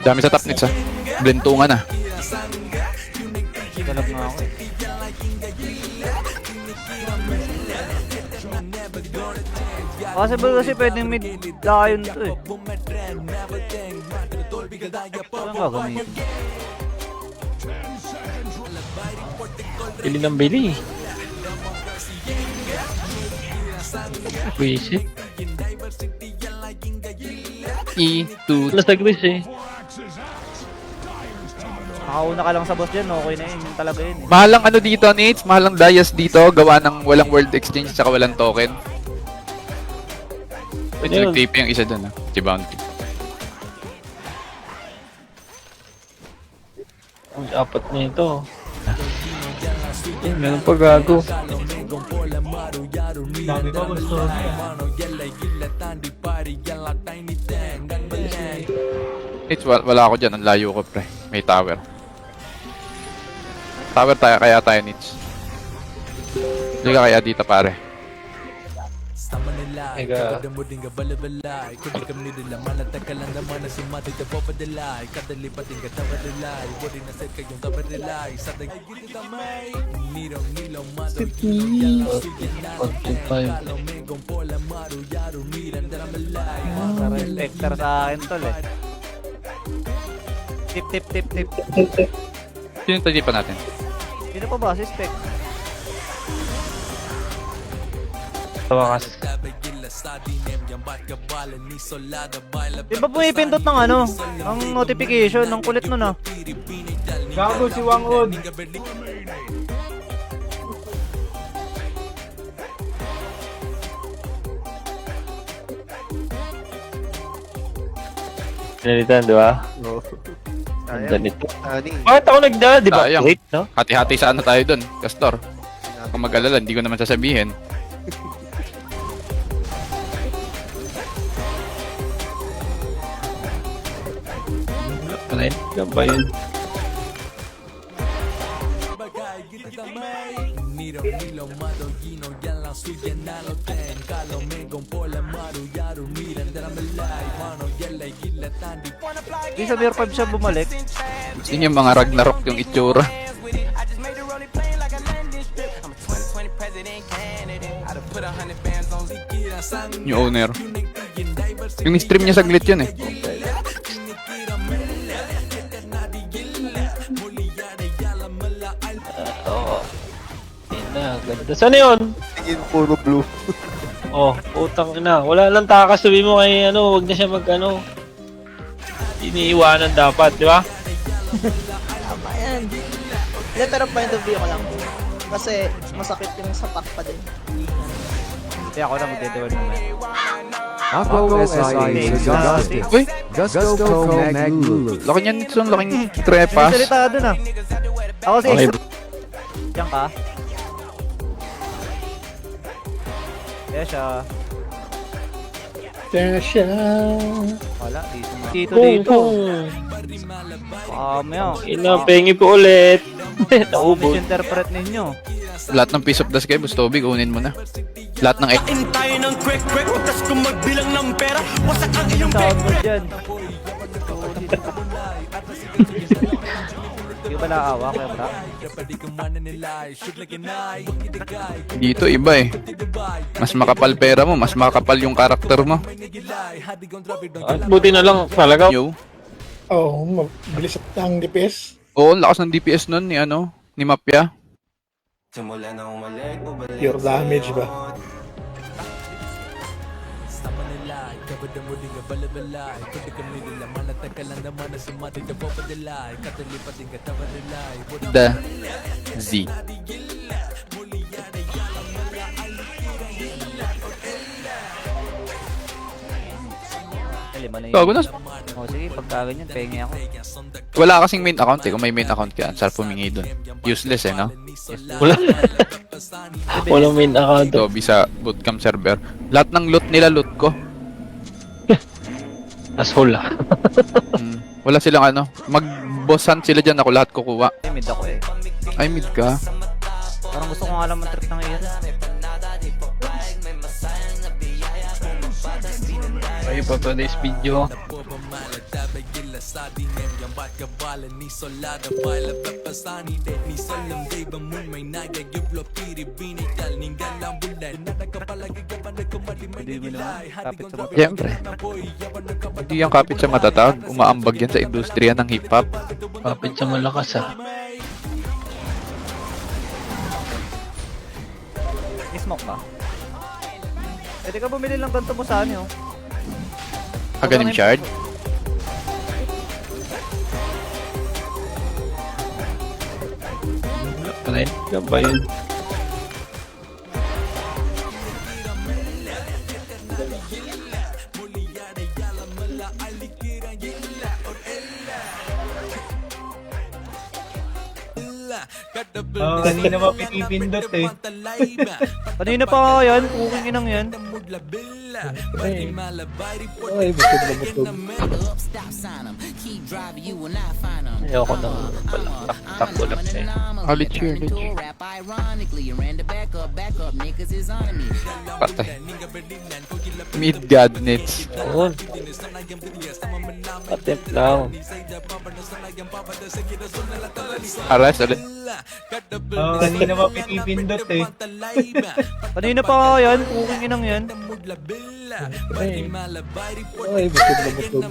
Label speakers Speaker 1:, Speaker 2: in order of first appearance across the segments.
Speaker 1: Dami sa top nits, ha. Blentungan, ha.
Speaker 2: Galap nga ako eh. Possible kasi pwedeng mid lion to eh. Ano gagamitin?
Speaker 3: Bili ng bili. Visit.
Speaker 1: E2.
Speaker 3: Plus nag-wish eh.
Speaker 2: Nakauna ka lang sa boss dyan, okay na yun. Yun talaga yun eh.
Speaker 1: Mahal ang ano dito, Nits. Mahal ang Dias dito. Gawa ng walang world exchange at walang token. Pwede
Speaker 3: Ayun.
Speaker 1: nag-TP yung isa dun, ha. Si Bounty.
Speaker 3: Ang apat na ito. Eh, meron pa gago. Dami pa gusto
Speaker 1: Nits, wala ako dyan. Ang layo ko, pre. May tower. Tower tayo, kaya tayo, Nits. Hindi ka kaya dito, pare.
Speaker 3: Ega.
Speaker 2: Reflector sa akin tol eh. Tip tip tip tip.
Speaker 1: Sino tayo pa natin?
Speaker 2: Sino pa ba si Spec?
Speaker 3: Tawakas.
Speaker 2: Di ba pumipindot ng ano? Ang notification, ang kulit nun ah.
Speaker 3: Gago si Wangod. Pinalitan, di ba?
Speaker 4: No.
Speaker 3: Ang ganito.
Speaker 4: Ani,
Speaker 3: Bakit ako nagda? Di ba?
Speaker 1: Sayang.
Speaker 3: Wait, no?
Speaker 1: Hati-hati sa ano tayo dun, Castor. Kung mag-alala, hindi ko naman sasabihin.
Speaker 3: Yan ba yun?
Speaker 2: Di sa Beer 5 siya bumalik.
Speaker 1: Gusto niyo yung mga Ragnarok yung itsura. Yung owner. Yung stream niya saglit yun eh.
Speaker 3: Oo. Yan na, ganda. Saan yun?
Speaker 4: tingin puro blue.
Speaker 3: Oh, utang ina. Wala lang takas. Sabi mo kay ano, wag na siya mag ano. Iniiwanan dapat, di ba?
Speaker 5: Tama yan. Hindi, pero point of view ko lang. Kasi masakit yung sa pack pa din.
Speaker 2: Hindi ako na magdedewan naman.
Speaker 6: Ako SIA Gusto.
Speaker 1: Uy,
Speaker 6: Gusto ko Maglulu.
Speaker 1: laki niyan nito yung laking trepas.
Speaker 2: May salita dun ah. Ako si
Speaker 3: Okay.
Speaker 2: Extra. Diyan ka. Kaya siya.
Speaker 3: Kaya siya.
Speaker 2: Wala, dito dito. Mamaya.
Speaker 3: Ina, pengi po ulit.
Speaker 2: Naubos.
Speaker 3: Naubos.
Speaker 2: Interpret ninyo.
Speaker 1: Lahat ng piece of the sky, Bustobig, unin mo na. Lahat ng
Speaker 7: Kain tayo ng kwek-kwek, wakas kung magbilang ng pera. Wasak ang iyong
Speaker 2: Sound mo dyan. Hindi ba naawa kayo bra?
Speaker 1: dito iba eh. Mas makapal pera mo, mas makapal yung karakter mo.
Speaker 3: At buti na lang talaga.
Speaker 1: Yo.
Speaker 8: Oo, mabilis ang DPS.
Speaker 1: Oo, lakas ng DPS nun ni ano, ni Mapia.
Speaker 8: Pure damage ba?
Speaker 1: The Z.
Speaker 2: Lima na yun.
Speaker 1: Gago na.
Speaker 2: O sige, pagka ganyan, pengi ako.
Speaker 1: Wala kasing main account eh. Kung may main account ka, sarap pumingi dun. Useless eh, no?
Speaker 3: Wala. Walang main account.
Speaker 1: Dobby sa bootcamp server. Lahat ng loot nila, loot ko.
Speaker 3: Asshole ah.
Speaker 1: Wala silang ano. Mag-boss hunt sila dyan, ako lahat kukuha.
Speaker 2: Ay, mid ako eh.
Speaker 1: Ay, mid ka.
Speaker 2: Parang gusto ko nga alam ang trip ng Air.
Speaker 3: Ayun pa today's video.
Speaker 2: Hindi mo naman. Kapit sa mata.
Speaker 1: Siyempre. Hindi yung kapit sa matatag. Umaambag yan sa industriya ng hip-hop.
Speaker 3: Kapit sa malakas ah.
Speaker 2: May smoke ka? Pwede ka bumili lang ganito mo sa ano.
Speaker 1: Aganim shard.
Speaker 3: Ano yun ba yun?
Speaker 4: Kanina pa pinipindot eh.
Speaker 2: Kanina pa yan, cooking inang yan.
Speaker 4: Ay, busog na busog.
Speaker 3: Ayoko nang takbo lang eh.
Speaker 1: Ulit cheer, ulit cheer. Patay. Mid godnets.
Speaker 3: Oo. Attempt lang.
Speaker 1: Aras ulit.
Speaker 4: Kanina pa pinipindot eh.
Speaker 2: Kanina pa yan, cooking inang yan.
Speaker 4: Ay, busog na busog.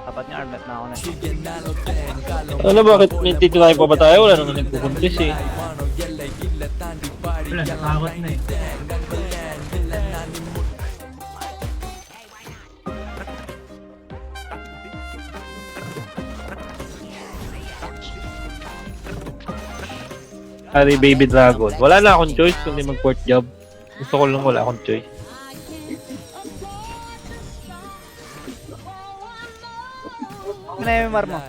Speaker 2: Tapat niya armet na ako na.
Speaker 3: Ano bakit may titirahin pa ba tayo? Wala naman nagpupuntis eh.
Speaker 4: Wala, nakakot na eh.
Speaker 3: Ari Baby Dragon. Wala na akong choice kundi mag-port job. Gusto ko lang wala akong choice.
Speaker 2: Ano yung MMR mo?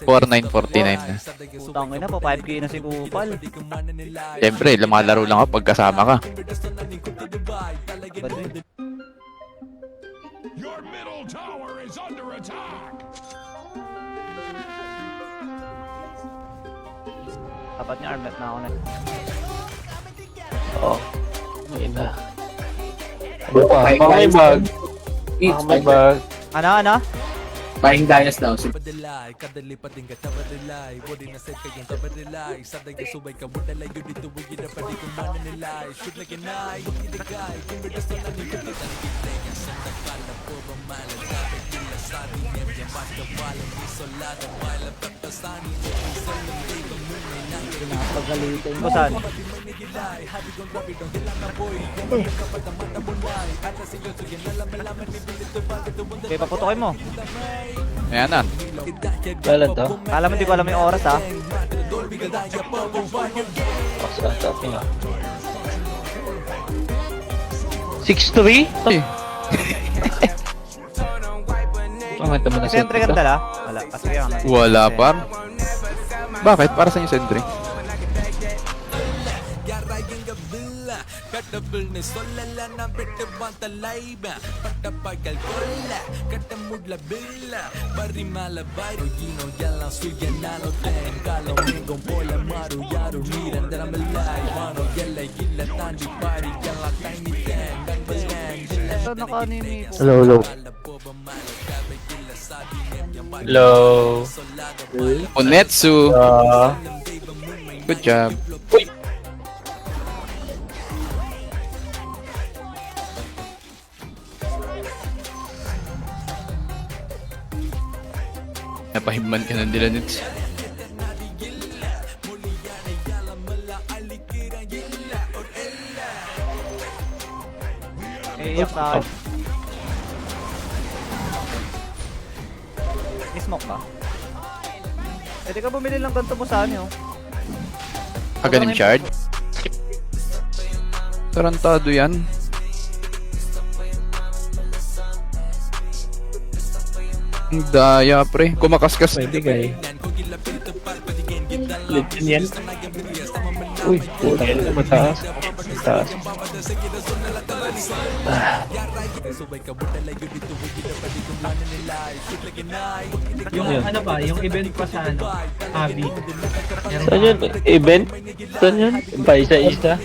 Speaker 1: 4949 na.
Speaker 2: Putang ina po, 5k na si Kupal.
Speaker 1: Siyempre, lumalaro lang ako pag kasama ka.
Speaker 2: Tapat niya armet na ako na.
Speaker 3: Oo. Ayun na. Ano pa? May bag. May bag.
Speaker 2: Ano?
Speaker 9: Buying Darius daw.
Speaker 2: Kusan? Okay, paputokin mo.
Speaker 1: Ayan na.
Speaker 3: Kailan to?
Speaker 2: Alam mo, di ko alam yung oras ha.
Speaker 3: Sa atin nga. 6-3?
Speaker 1: Eh,
Speaker 3: Ang ito mo na
Speaker 2: Siyempre ka dala? Wala. Kasi yan.
Speaker 1: wala par. Bakit? Para sa inyo sentry?
Speaker 2: Ito naka-anime po.
Speaker 3: Hello. Hello.
Speaker 1: Onetsu. Good job. Napahimman ka ng dilanits.
Speaker 2: Iyak na ako. May smoke ka? Pwede ka bumili lang ganito mo sa ano.
Speaker 1: Aganim shard. Tarantado yan. Ang daya pre. Kumakaskas.
Speaker 3: Pwede kayo. Legend yan. Uy, puta ka, mataas. Mataas.
Speaker 4: Yung ano ba, yung event pa sa ano, Abi.
Speaker 3: Saan yun? Event? Saan yun? Pa isa-isa?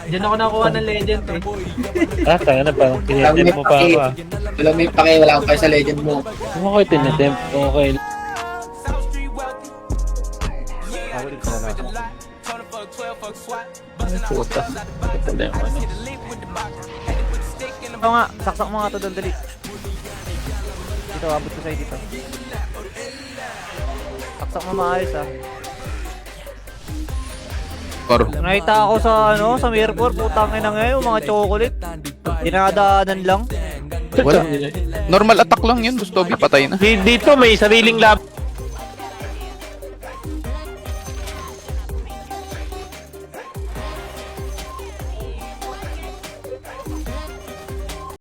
Speaker 4: Diyan ako nakuha ng legend eh.
Speaker 3: Ah, tayo na parang tinitemp mo pa ako ah.
Speaker 9: Wala may pake, wala akong pa sa legend mo.
Speaker 3: Ano ko tinitemp? Okay. Ay, puta. Ito na yung ano.
Speaker 2: Ito nga, saksak mo nga to dali. Dito, abot ko sa'yo dito. Saksak mo maayos ah.
Speaker 1: Or,
Speaker 2: Nakita ako sa ano, sa Mirror, putang ina ngayon, mga chocolate. Dinadaanan lang.
Speaker 1: wala. Normal attack lang yun, Gustobi, patay na.
Speaker 3: Dito may sariling lab.